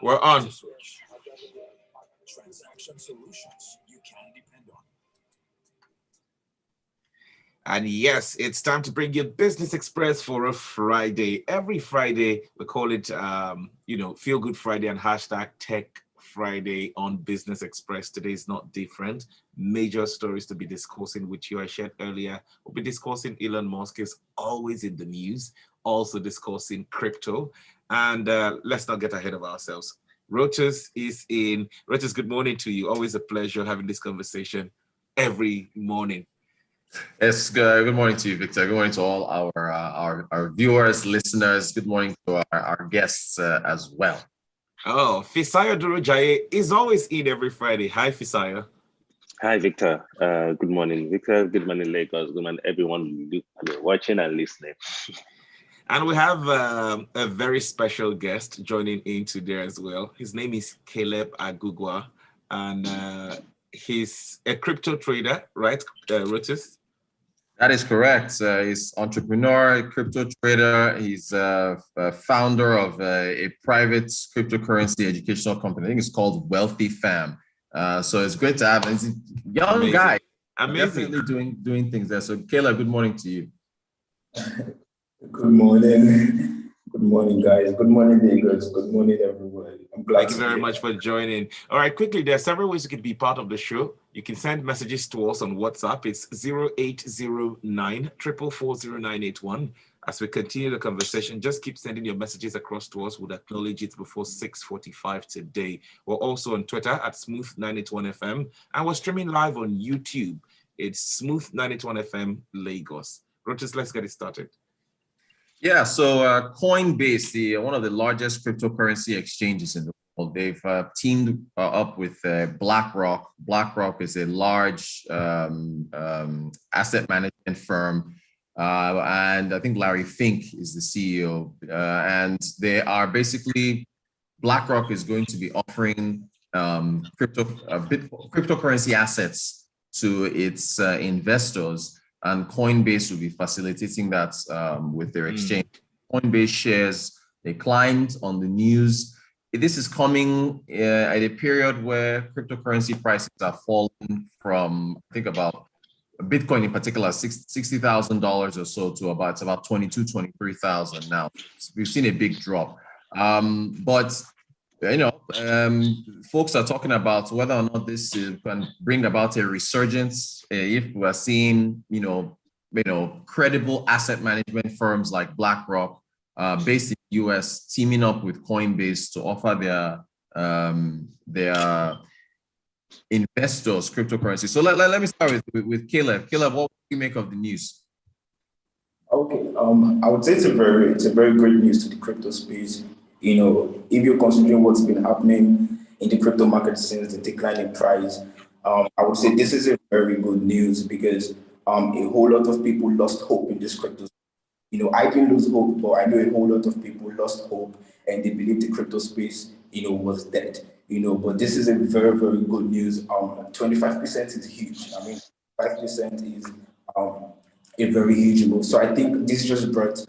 We're on. Transaction solutions you can depend on. And yes, it's time to bring you Business Express for a Friday. Every Friday, we call it, Feel Good Friday and hashtag Tech Friday on Business Express. Today is not different. Major stories to be discussing with you. I shared earlier, we'll be discussing Elon Musk is always in the news, also discussing crypto. And let's not get ahead of ourselves. Rotus is in. Rotus, good morning to you. Always a pleasure having this conversation every morning. Yes, good morning to you, Victor. Good morning to all our viewers, listeners. Good morning to our guests as well. Oh, Fisayo Durujaye is always in every Friday. Hi, Fisayo. Hi, Victor. Good morning, Victor. Good morning, Lagos. Good morning, everyone watching and listening. And we have a very special guest joining in today as well. His name is Collab Agugwa, and he's a crypto trader, right, Rotus? That is correct. He's entrepreneur, crypto trader. He's a founder of a private cryptocurrency educational company. I think it's called Wealthy Fam. So it's great to have him. He's a young Amazing. guy. Amazing. Definitely doing things there. So Caleb, good morning to you. Good morning. Good morning, guys. Good morning, Lagos. Good morning, everyone. I'm glad. Thank you very much for joining. All right, quickly, there are several ways you can be part of the show. You can send messages to us on WhatsApp. It's 0809 4440981. As we continue the conversation, just keep sending your messages across to us. We'll acknowledge it before 6:45 today. We're also on Twitter at Smooth981FM, and we're streaming live on YouTube. It's Smooth981FM Lagos. Rotus, let's get it started. Yeah, so Coinbase, one of the largest cryptocurrency exchanges in the world, they've teamed up with Blackrock. Blackrock is a large asset management firm, and I think Larry Fink is the CEO. And they are basically, BlackRock is going to be offering cryptocurrency assets to its investors. And Coinbase will be facilitating that with their exchange. Coinbase shares, they climbed on the news. This is coming at a period where cryptocurrency prices are falling from, I think about Bitcoin in particular, $60,000 or so to about 23,000 now. We've seen a big drop. But folks are talking about whether or not this can bring about a resurgence. If we are seeing, credible asset management firms like BlackRock, based in the US, teaming up with Coinbase to offer their investors cryptocurrency. So let me start with Caleb. Caleb, what do you make of the news? Okay, I would say it's a very great news to the crypto space. If you're considering what's been happening in the crypto market since the decline in price, I would say this is a very good news because a whole lot of people lost hope in this crypto. I didn't lose hope, but I know a whole lot of people lost hope and they believe the crypto space, was dead. But this is a very, very good news. 25% is huge. 5% is a very huge move. So I think this just brought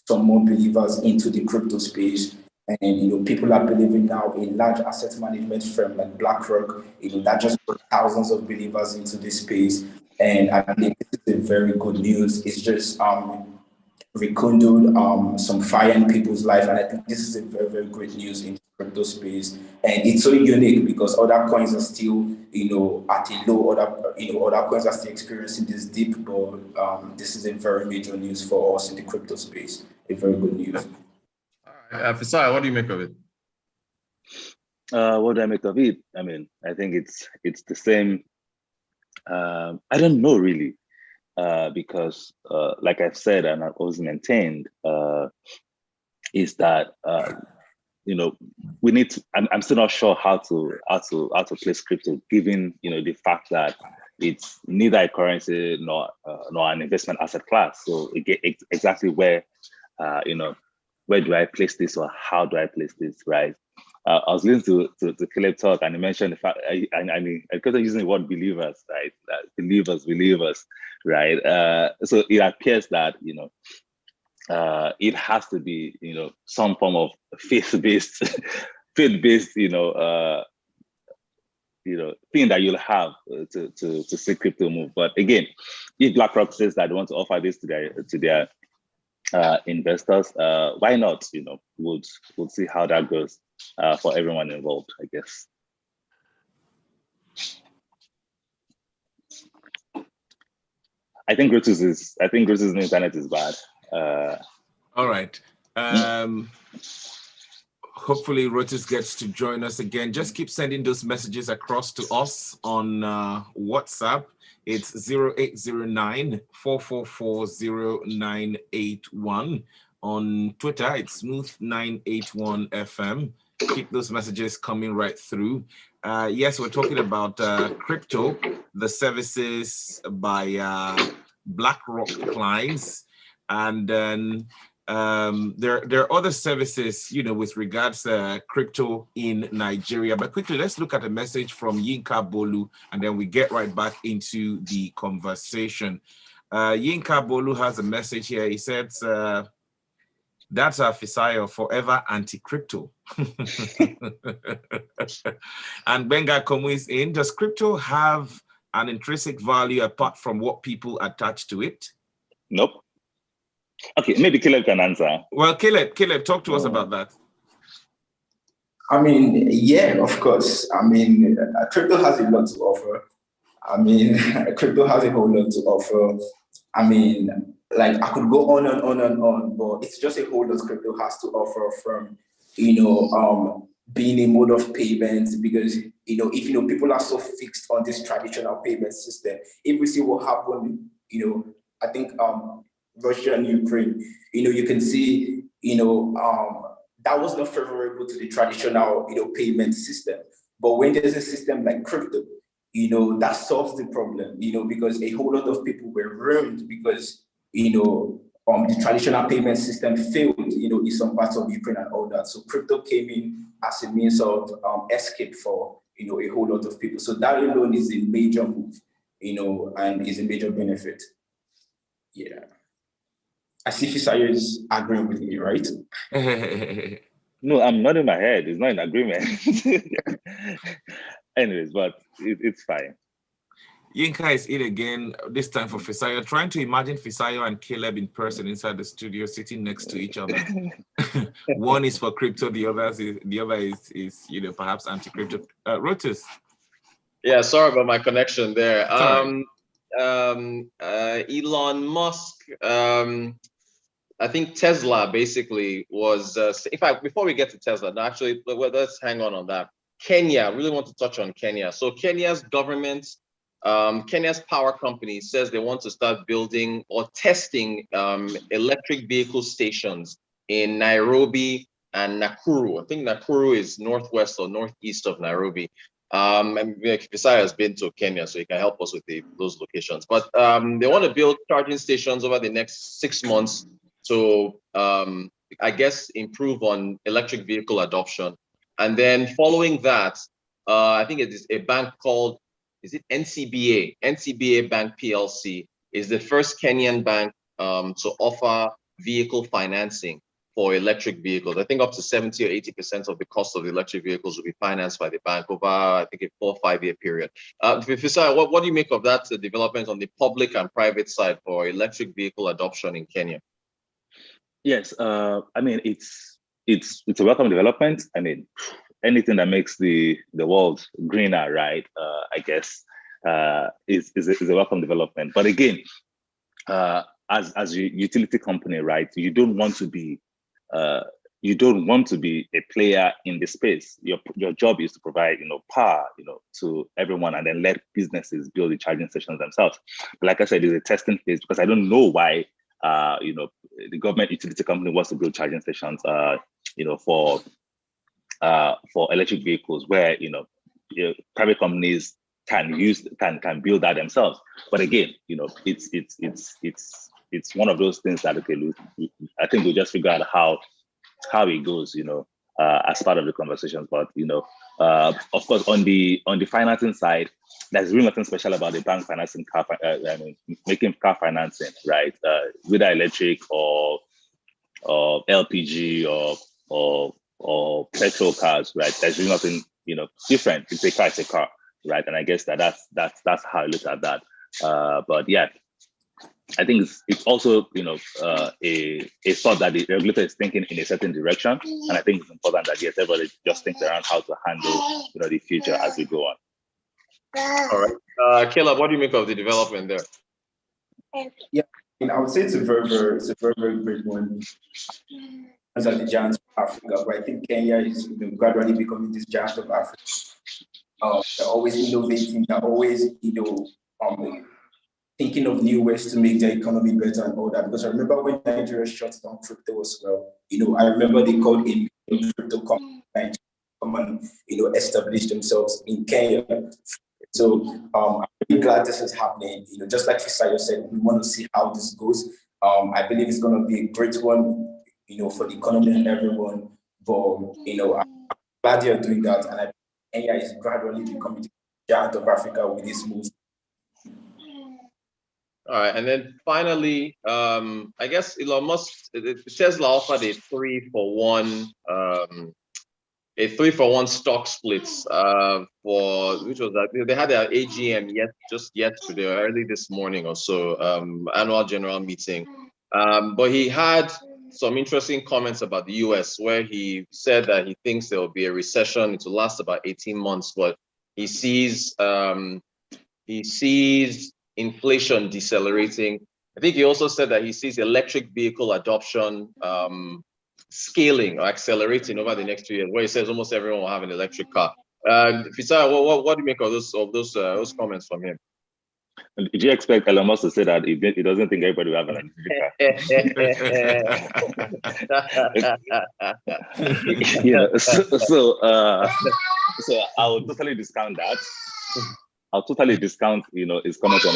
some more believers into the crypto space, and people are believing now. A large asset management firm like BlackRock, that just brought thousands of believers into this space, and I believe this is a very good news. It's just rekindled some fire in people's life, and I think this is a very, very great news in the crypto space, and it's so unique because other coins are still at a low. Other coins are still experiencing this dip, but this is a very major news for us in the crypto space. A very good news. All right, Fisayo, what do you make of it? What do I make of it? I think it's the same. I don't know really, because like I've said and I've always maintained, is that we need to. I'm still not sure how to place crypto, given the fact that it's neither a currency nor an investment asset class. So exactly where do I place this, or how do I place this, right? I was listening to Caleb talk, and he mentioned the fact, because I'm using the word believers, right? Believers, right? So it appears that it has to be some form of faith-based faith-based, thing that you'll have to see crypto move. But again, if BlackRock says that they want to offer this to their investors, why not? We'll see how that goes for everyone involved, I guess. I think Rotus' internet is bad. All right. Hopefully Rotus gets to join us again. Just keep sending those messages across to us on WhatsApp. It's 0809-444-0981. On Twitter, it's Smooth981FM. Keep those messages coming right through. Yes, we're talking about crypto, the services by Blackrock clients, and then there are other services, with regards to crypto in Nigeria. But quickly, let's look at a message from Yinka Bolu, and then we get right back into the conversation. Yinka Bolu has a message here. He says, that's a Fisayo, forever anti-crypto. And Benga Komu is in. Does crypto have an intrinsic value apart from what people attach to it? Nope. Okay, maybe Caleb can answer. Well, Caleb, talk to us about that. I mean, yeah, of course. I mean, crypto has a lot to offer. Crypto has a whole lot to offer. I mean, like, I could go on and on and on, but it's just a whole lot crypto has to offer, from, being a mode of payments, because, if, people are so fixed on this traditional payment system. If we see what happened, I think, Russia and Ukraine, you can see, that was not favorable to the traditional, payment system. But when there's a system like crypto, that solves the problem, because a whole lot of people were ruined because, the traditional payment system failed, in some parts of Ukraine and all that. So crypto came in as a means of escape for, a whole lot of people. So that alone is a major move, and is a major benefit. Yeah. I see Fisayo is agreeing with me, right? No, I'm not in my head. It's not in agreement. Anyways, but it's fine. Yinka is in again, this time for Fisayo. Trying to imagine Fisayo and Caleb in person inside the studio, sitting next to each other. One is for crypto, the other is perhaps anti-crypto. Rotus. Yeah, sorry about my connection there. Elon Musk, I think Tesla basically was, in fact, before we get to Tesla, no, actually, let's hang on that. Kenya, I really want to touch on Kenya. So Kenya's government, Kenya's power company says they want to start building or testing electric vehicle stations in Nairobi and Nakuru. I think Nakuru is northwest or northeast of Nairobi. And Fisayo has been to Kenya, so he can help us with those locations. But they want to build charging stations over the next 6 months to, I guess, improve on electric vehicle adoption. And then following that, I think it is a bank called, is it NCBA? NCBA Bank PLC is the first Kenyan bank to offer vehicle financing for electric vehicles. I think up to 70 or 80% of the cost of the electric vehicles will be financed by the bank over, I think, a 4 or 5 year period. Fisayo, what do you make of that development on the public and private side for electric vehicle adoption in Kenya? Yes, I mean, it's a welcome development. I mean, anything that makes the world greener, right? I guess is a welcome development. But again, as a utility company, right? You don't want to be a player in the space. Your job is to provide power to everyone, and then let businesses build the charging stations themselves. But like I said, it's a testing phase, because I don't know why the government utility company wants to build charging stations for electric vehicles, where private companies can build that themselves. But again, it's one of those things that, okay, I think we'll just figure out how it goes, as part of the conversations. But of course, on the financing side, there's really nothing special about the bank financing making car financing, right? Whether electric or LPG or or petrol cars, right? There's really nothing, different. It's a car, it's a car, right? And I guess that's how I look at that. But yeah, I think it's also, a thought that the regulator is thinking in a certain direction. And I think it's important that, yes, everybody just thinks around how to handle, the future as we go on. All right. Caleb, what do you make of the development there? Yeah, I would say it's a very, very great one. Those are the giants of Africa, but I think Kenya is gradually becoming this giant of Africa. They're always innovating, they're always, thinking of new ways to make their economy better and all that. Because I remember when Nigeria shut down crypto as well, I remember they called in crypto companies come and, establish themselves in Kenya. So I'm really glad this is happening. Just like Fisayo said, we want to see how this goes. I believe it's going to be a great one, for the economy and everyone. But, I'm glad you're doing that. And I think Kenya is gradually becoming the giant of Africa with this move. All right, and then finally, I guess Elon Musk, Tesla offered a 3-for-1, stock splits for, which was that they had their AGM just yesterday, early this morning or so, annual general meeting. But he had some interesting comments about the US, where he said that he thinks there will be a recession. It will last about 18 months, but he sees inflation decelerating. I think he also said that he sees electric vehicle adoption scaling or accelerating over the next 2 years, where he says almost everyone will have an electric car. Fisayo, what do you make of those comments from him? Did you expect Elon Musk to say that he doesn't think everybody will have an electric car? So I would totally discount that. I'll totally discount, his comments on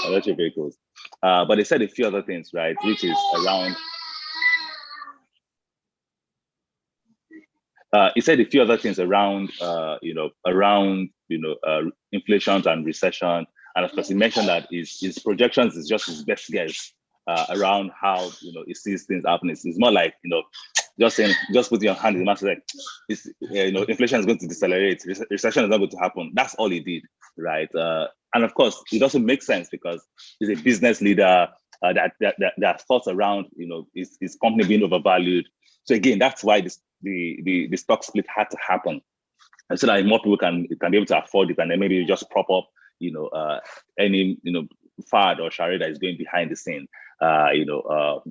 electric vehicles. But he said a few other things, right, which is around. He said a few other things around, inflation and recession, and of course he mentioned that his projections is just his best guess around how he sees things happening. It's more like just saying, just put your hand in the mouth, like, inflation is going to decelerate, recession is not going to happen. That's all he did, right? And of course, it also makes sense because he's a business leader. That thoughts around his company being overvalued. So again, that's why the stock split had to happen, and so that more people can be able to afford it, and then maybe just prop up any fad or charade that is going behind the scene of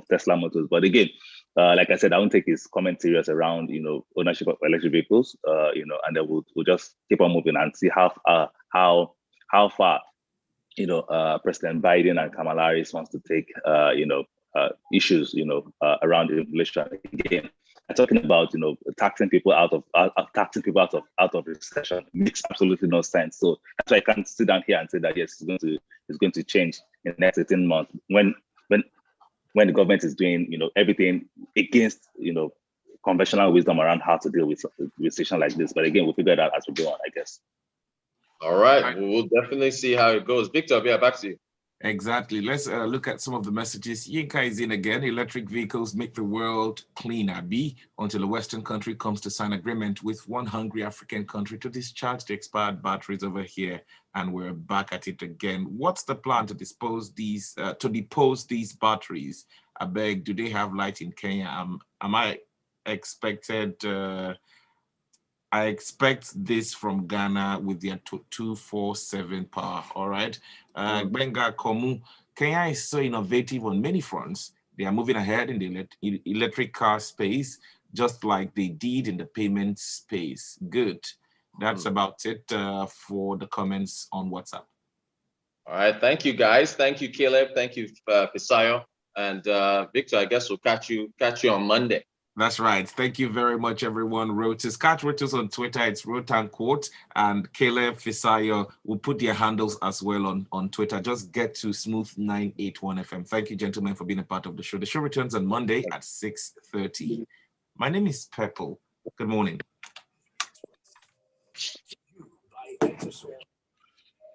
Tesla Motors. But again, like I said, I won't take his comment serious around ownership of electric vehicles, and then we'll just keep on moving and see how far President Biden and Kamala Harris wants to take issues around inflation. Again, I'm talking about taxing people out of recession makes absolutely no sense. So that's why I can't sit down here and say that yes, it's going to change in the next 18 months when the government is doing everything against conventional wisdom around how to deal with a situation like this. But again, we'll figure it out as we go on, I guess. All right, we'll definitely see how it goes. Victor, yeah, back to you. Exactly. Let's look at some of the messages. Yinka is in again. Electric vehicles make the world cleaner. B, until a Western country comes to sign agreement with one hungry African country to discharge the expired batteries over here, and we're back at it again. What's the plan to depose these batteries? I beg, do they have light in Kenya? I expect this from Ghana with their 247 power. All right. Benga Komu, Kenya is so innovative on many fronts. They are moving ahead in the electric car space, just like they did in the payment space. Good. That's about it for the comments on WhatsApp. All right. Thank you, guys. Thank you, Caleb. Thank you, Fisayo. And Victor, I guess we'll catch you on Monday. That's right. Thank you very much, everyone. Rotus. Catch Rotus on Twitter. It's Rotanquote. And Caleb, Fisayo will put their handles as well on Twitter. Just get to Smooth981 FM. Thank you, gentlemen, for being a part of the show. The show returns on Monday at 6:30. My name is Pepple. Good morning.